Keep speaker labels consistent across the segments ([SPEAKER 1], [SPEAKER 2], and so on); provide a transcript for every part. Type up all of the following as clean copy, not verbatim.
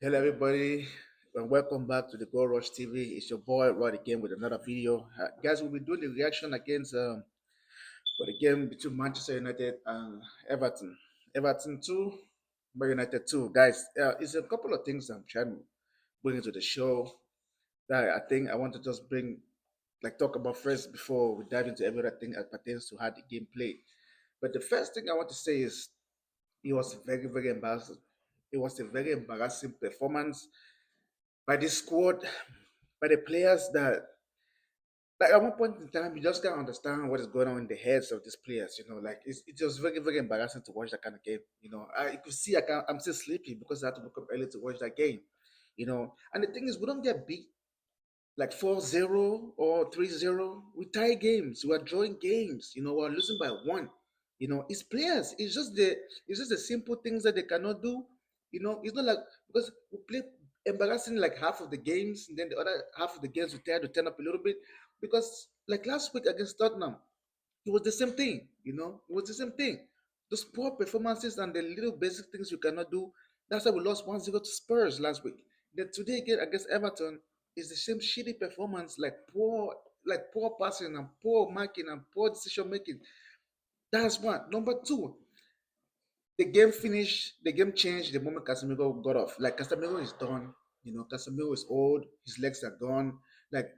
[SPEAKER 1] Hello, everybody, and welcome back to the Go Rush TV. It's your boy Rod again with another video. Guys, we'll be doing the reaction against for the game between Manchester United and Everton. Everton 2, Man United 2. Guys, it's a couple of things I'm trying to bring into the show that I think I want to just talk about first before we dive into every other thing that pertains to how the game played. But the first thing I want to say is it was very, very embarrassing. It was a very embarrassing performance by the squad, by the players that like at one point in time you just can't understand what is going on in the heads of these players. Like it's just very, very embarrassing to watch that kind of game. I you could see I'm still sleepy because I had to wake up early to watch that game. And the thing is we don't get beat like 4-0 or 3-0. We tie games, we are drawing games, we're losing by one. It's players, it's just the simple things that they cannot do. It's not like because we play embarrassing like half of the games, and then the other half of the games we try to turn up a little bit. Because like last week against Tottenham, it was the same thing, it was the same thing. Those poor performances and the little basic things you cannot do. That's why we lost 1-0 to Spurs last week. Then today again against Everton is the same shitty performance, like poor passing and poor marking and poor decision making. That's one. Number two, the game changed the moment Casemiro got off. Like Casemiro is done. Casemiro is old, his legs are gone. Like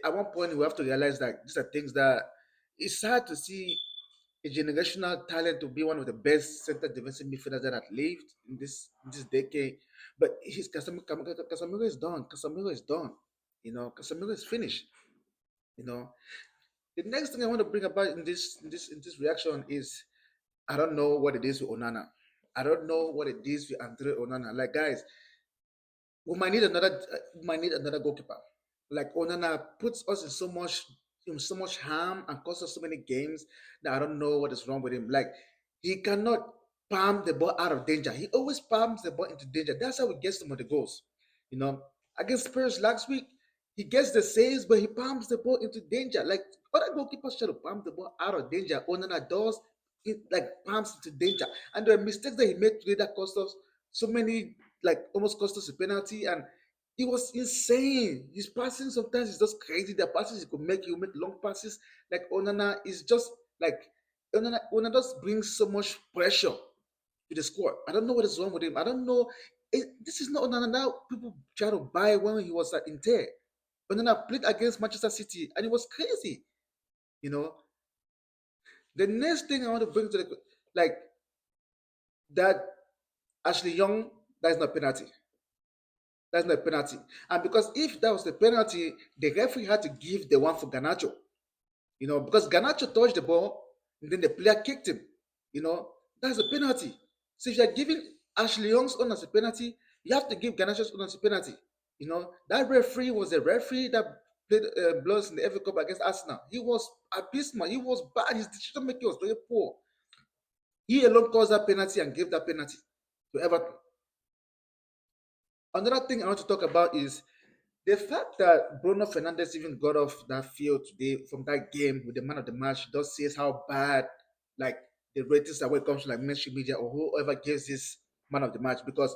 [SPEAKER 1] at one point we have to realize that these are things that it's hard to see a generational talent to be one of the best center defensive midfielders that have lived in this decade. But Casemiro is done. Casemiro is done. Casemiro is finished. You know. The next thing I want to bring about in this reaction is I don't know what it is with Onana. I don't know what it is with Andre Onana. Like guys, we might need another goalkeeper. Like Onana puts us in so much harm and costs us so many games that I don't know what is wrong with him. Like he cannot palm the ball out of danger. He always palms the ball into danger. That's how he gets some of the goals. You know, against Spurs last week, he gets the saves, but he palms the ball into danger. Like other goalkeepers try to palm the ball out of danger. Onana does it like palms into danger. And the mistakes that he made today that cost us so many, like almost cost us a penalty. And it was insane. His passing sometimes is just crazy. The passes he make long passes. Like Onana is just like Onana just brings so much pressure to the squad. I don't know what is wrong with him. I don't know. This is not Onana now. People try to buy when he was at Inter. Onana played against Manchester City and it was crazy. You know. The next thing I want to bring to the like that Ashley Young, that's not penalty. That's not a penalty. And because if that was the penalty, the referee had to give the one for Ganacho. Because Ganacho touched the ball and then the player kicked him. That's a penalty. So if you're giving Ashley Young's own as a penalty, you have to give Ganacho's own as a penalty. That referee was a referee that played Blues in the FA Cup against Arsenal. He was abysmal. He was bad. His decision making was very poor. He alone caused that penalty and gave that penalty to Everton. Another thing I want to talk about is the fact that Bruno Fernandes even got off that field today from that game with the man of the match does says how bad like the ratings are when it comes to like mainstream media or whoever gives this man of the match. Because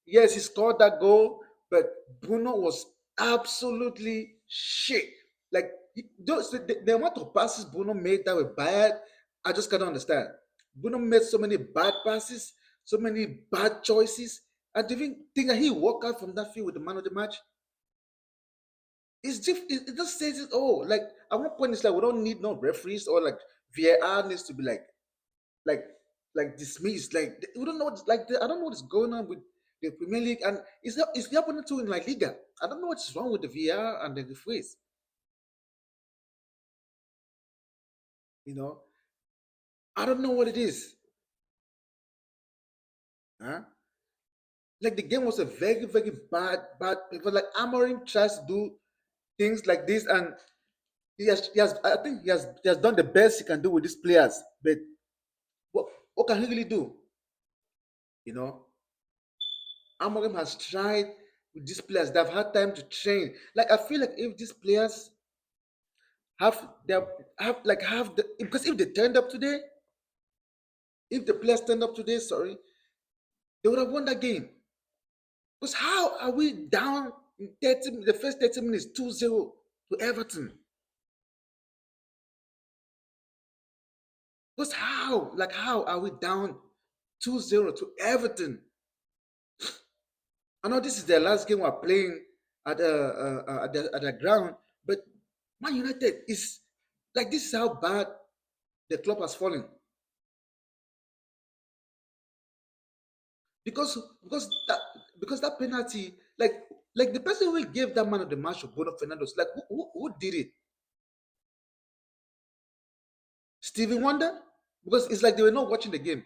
[SPEAKER 1] yes, he scored that goal, but Bruno was absolutely shit. Like the amount of passes Bruno made that were bad, I just cannot understand. Bruno made so many bad passes, so many bad choices. I didn't even think that he walked out from that field with the man of the match. It just says it all. Like at one point, it's like we don't need no referees or like VAR needs to be like like dismissed. Like we don't know I don't know what's going on with the Premier League, and it's happening too in La Liga. I don't know what's wrong with the VAR and the referees. You know, I don't know what it is. Huh? Like the game was a very, very bad. Because like Amorim tries to do things like this, and I think he has done the best he can do with these players. But what can he really do? You know, Amorim has tried with these players. They've had time to train. Like I feel like if these players have they have the because if they turned up today, if the players turned up today, sorry, they would have won that game. Because how are we down in 30, the first 30 minutes 2-0 to Everton? Because how? Like, how are we down 2-0 to Everton? I know this is their last game we're playing at the ground, but Man United is like, this is how bad the club has fallen. Because because that penalty, like the person who gave that man of the match to Bruno Fernandes, like who did it? Steven Wonder? Because it's like they were not watching the game.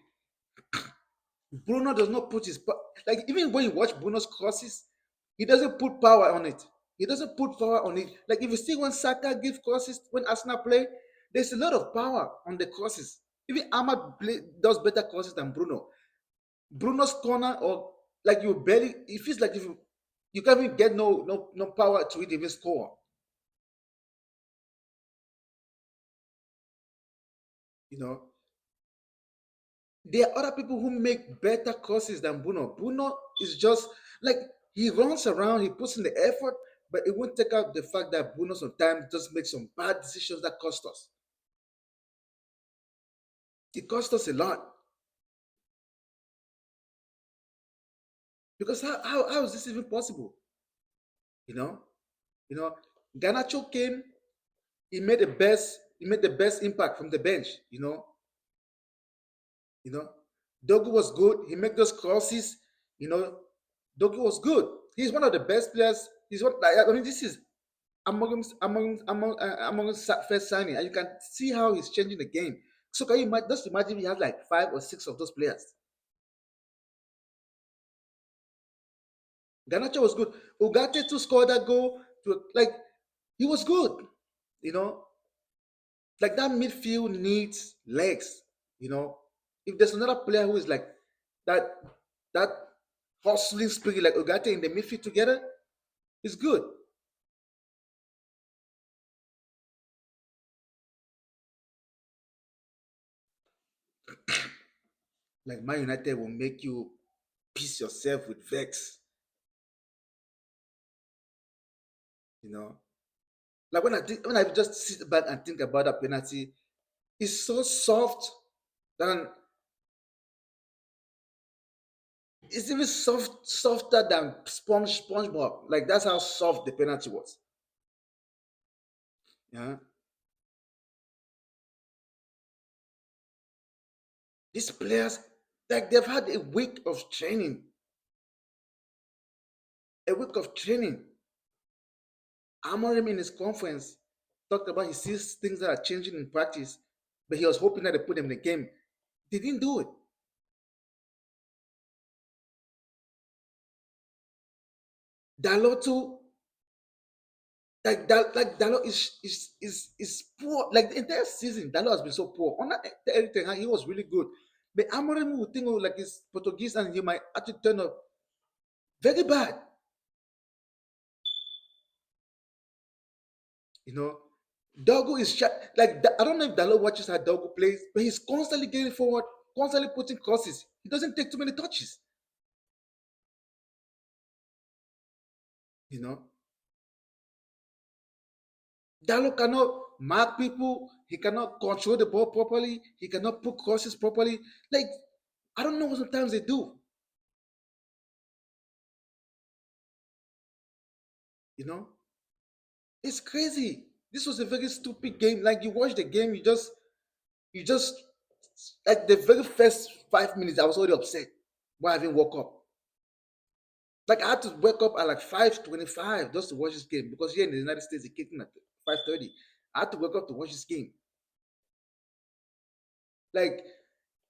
[SPEAKER 1] Bruno does not put his like, even when you watch Bruno's crosses, he doesn't put power on it. He doesn't put power on it. Like, if you see when Saka give crosses when Arsenal play, there's a lot of power on the crosses. Even Ahmad does better crosses than Bruno. Bruno's corner, or like, you barely, it feels like if you can't even get no power to it even score. You know, there are other people who make better crosses than Bruno. Bruno is just like, he runs around, he puts in the effort, but it won't take out the fact that Bruno sometimes just makes some bad decisions that cost us. It cost us a lot. Because how is this even possible? You know, you know, Ganacho came, he made the best impact from the bench. You know, Dogu was good. He made those crosses. You know, Dogu was good. He's one of the best players. He's one. Like, I mean, this is among first signing, and you can see how he's changing the game. So can you just imagine he has like 5 or 6 of those players? Ganacho was good. Ugarte to score that goal. Like, he was good. You know, like, that midfield needs legs. You know, if there's another player who is like that, that hustling spirit like Ugarte in the midfield together, is good. Like, Man United will make you piss yourself with vex. You know, like, when I just sit back and think about that penalty, it's so soft than it's even softer than SpongeBob. Like, that's how soft the penalty was. Yeah, these players, like, they've had a week of training. Amorim in his conference talked about he sees things that are changing in practice, but he was hoping that they put them in the game. They didn't do it. Dalot too, like Dalot is poor. Like, the entire season, Dalot has been so poor. On that everything, he was really good. But Amorim would think, oh, like, he's Portuguese and he might actually turn up very bad. You know, Dogo is like, I don't know if Dalot watches how Dogo plays, but he's constantly getting forward, constantly putting crosses. He doesn't take too many touches. You know, Dalo cannot mark people. He cannot control the ball properly. He cannot put crosses properly. Like, I don't know what sometimes they do. You know, it's crazy. This was a very stupid game. Like, you watch the game, you just like, the very first 5 minutes, I was already upset. Why I haven't woke up? Like, I had to wake up at like 5:25 just to watch this game, because here in the United States, it kicked in at 5:30. I had to wake up to watch this game. Like,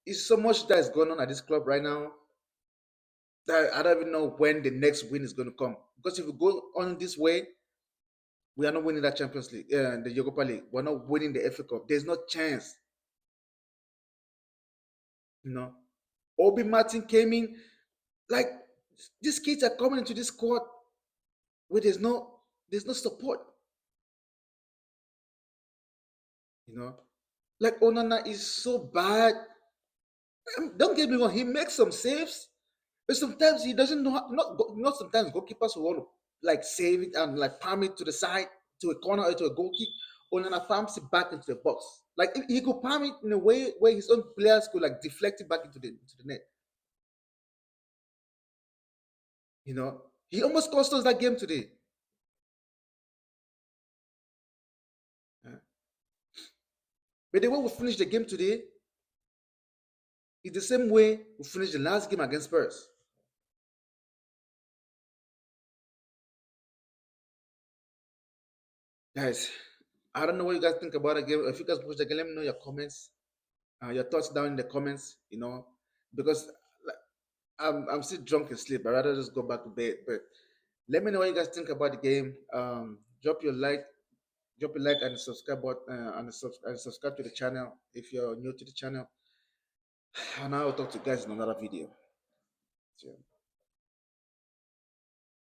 [SPEAKER 1] it's so much that is going on at this club right now that I don't even know when the next win is going to come. Because if we go on this way, we are not winning that Champions League, the Europa League. We're not winning the FA Cup. There's no chance. You know, Obi Martin came in. Like, these kids are coming into this squad where there's no support. You know, like, Onana is so bad. Don't get me wrong, he makes some saves, But sometimes he doesn't know how, not sometimes goalkeepers will want to like save it and like palm it to the side, to a corner or to a goal kick, or then palms it back into the box. Like he could palm it in a way where his own players could like deflect it back into the net. You know, he almost cost us that game today. Uh, But the way we finished the game today is the same way we finished the last game against Spurs. Guys, I don't know what you guys think about the game. If you guys watch the game, let me know your comments, your thoughts down in the comments. Because like, I'm still drunk and sleep. I'd rather just go back to bed. But let me know what you guys think about the game. Drop a like and subscribe button, and subscribe to the channel if you're new to the channel. And I will talk to you guys in another video. See ya.